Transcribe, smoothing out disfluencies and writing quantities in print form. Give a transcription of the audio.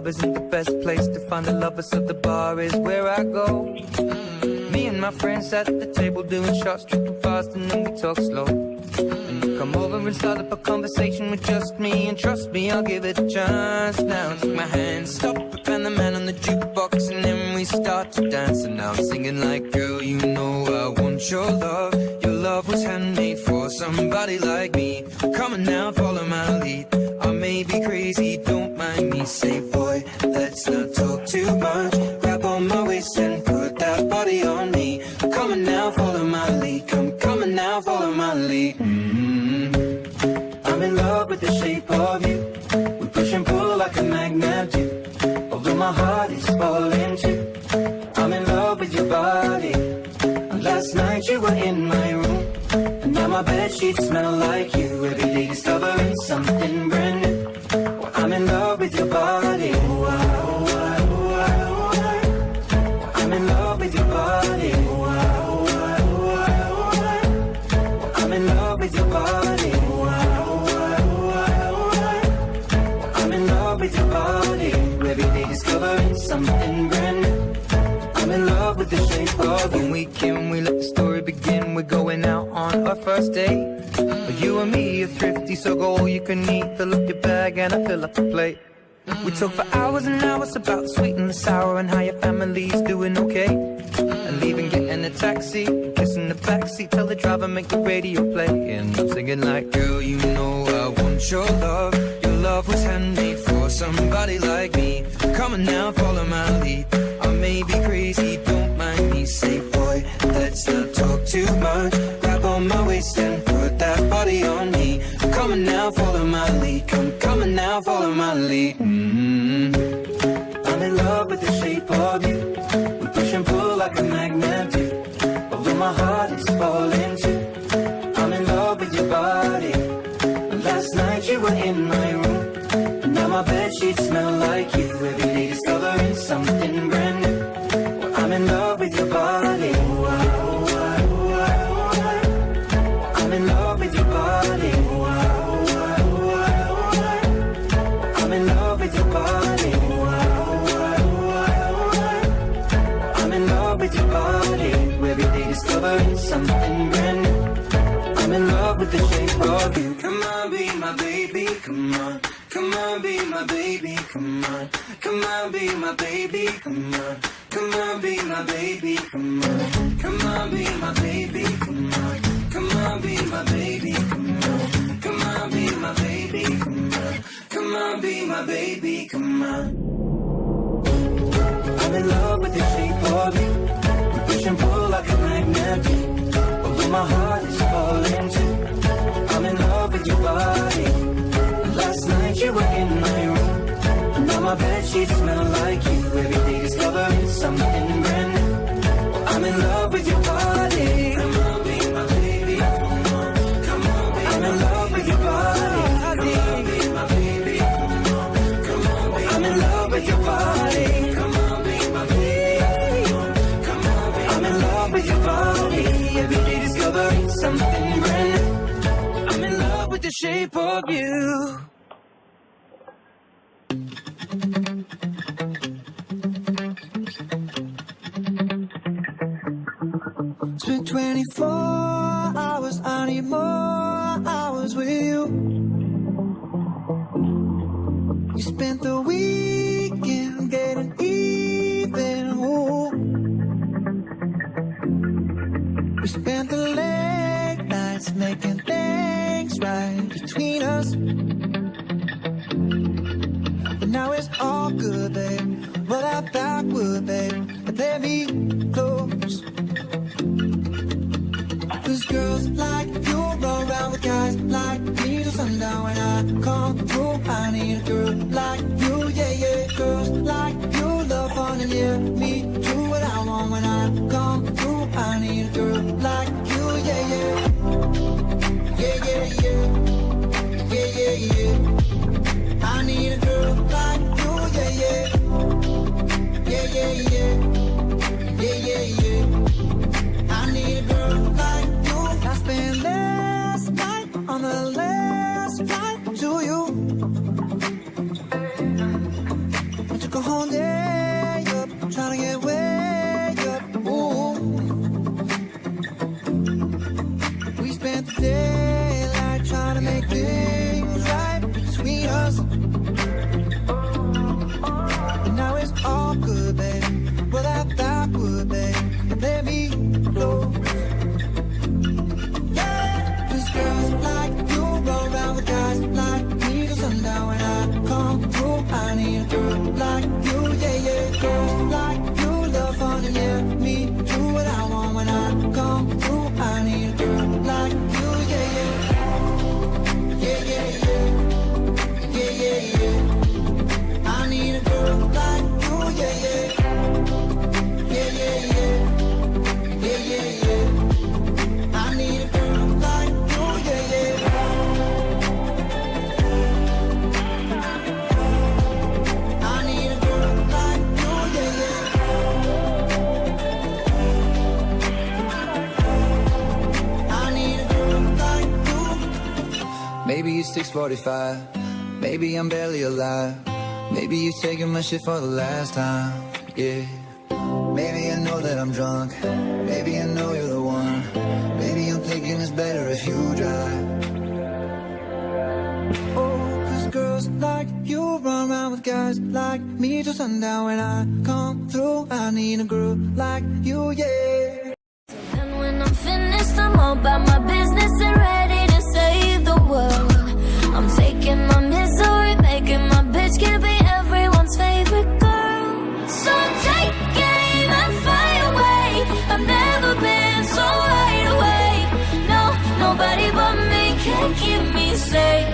club isn't the best place to find a lover, so the bar is where I go. Me and my friends at the table doing shots, tripping fast, and then we talk slow. And you come over and start up a conversation with just me, and trust me, I'll give it a chance. Now take my hand, stop it, and the man on the jukebox, and then we start to dance. And now I'm singing like, girl, you know I want your love. Your love was handmade for somebody like me. Come on now, follow my lead. I may be crazy, don't mind me. Say, boy, let's not talk too much. Grab on my waist and put that body on me. Come on now, follow my lead. Come on now, follow my lead. I'm in love with the shape of you. We push and pull like a magnet do. Although my heart is falling too. I'm in love with your body. Last night you were in my room, and now my bedsheets smell like you. Every day discovering something brand new. Well, I'm in love with your body. I'm in love with your body. I'm in love with your body. I'm in love with your body. Every day discovering something brand new. I'm in love with the shape of you. When we can, we let the story begin. We're going out on our first date. But you and me are thrifty, so go all you can eat. Fill up your bag and I fill up the plate. We talk for hours and hours about the sweet and the sour, and how your family's doing okay. And leaving, getting a taxi, kissing the backseat, tell the driver make the radio play. And I'm singing like, girl, you know I want your love. Your love was handmade for somebody like me. Come on now, follow my lead. I may be crazy, don't mind me. Say, boy, let's not talk too much. Grab on my waist and put that body on me. Come on now, follow my lead. Come on now, follow my lead. I'm in love with the shape of you. We push and pull like a magnet do. Although my heart is falling too. I'm in love with your body. Last night you were in my room, and now my bedsheets smell like you. Every day discovering something brand new. Well, I'm in love with your body. I'm in love with your body. I'm in love with your body. I'm in love with your body. Every day discovering something brand new. I'm in love with the shape of you. Come on, be my baby, come on. Come on, be my baby, come on. Come on, be my baby, come on. Come on, be my baby, come on. Come on, be my baby, come on. Come on, be my baby, come on. Come on, be my baby, come on. Come on, be my baby, come on. I'm in love with the shape of you. We push and pull like a magnet do. Although my heart is falling too. I'm in love with your body. Last night you were in my room, and now my bedsheets smell like you. Every day discovering something brand new. I'm in love with your body. Come on, be my baby. Come on, come on, be I'm in love with your body. Come on, be my baby. Come on, come on, be I'm in love with your body. Come on, be my baby. Come on, be I'm in love with your body. Every day discovering something brand new. I'm in love with the shape of you. Spent 24 hours, I need more hours with you. We spent the weekend getting even, ooh. We spent the late nights making things right between us. But now it's all good, babe. Roll out backward, babe, and let me close. Cause girls like you run around with guys like me till sundown. When I come through, I need a girl like you, yeah, yeah. Girls like you love fun and yeah, me do what I want. When I come through, I need a girl like you, yeah, yeah. Yeah, yeah, yeah. Yeah, yeah, yeah. I need a girl like you, yeah, yeah. Yeah, yeah, yeah. Yeah, yeah, us. And now it's all good, baby. Without that would, baby, let me go. Yeah, 'cause girls like you roll around with guys like me till sundown. When I come through, I need a girl like you, yeah, yeah. Girls like you love fun and yeah, me do what I want. When I come through, I need a girl like you, yeah, yeah. Yeah, yeah, yeah. Yeah, yeah, yeah. I need a girl like you, yeah, yeah. Yeah, yeah, yeah. Yeah, yeah, yeah. I need a girl like you, yeah, yeah. I need a girl like you, yeah, yeah. I need a girl like you. Maybe it's 6:45, maybe I'm barely alive. Maybe you're taking my shit for the last time, yeah. Maybe I know that I'm drunk, maybe I know you're the one. Maybe I'm thinking it's better if you drive. Oh, 'cause girls like you run around with guys like me till sundown. When I come through, I need a girl like you, yeah. And when I'm finished, I'm all about my business and ready to save the world. I'm taking my misery, making my bitch can be everyone's favorite girl. So take aim and fly away. I've never been so wide awake. No, nobody but me can keep me safe.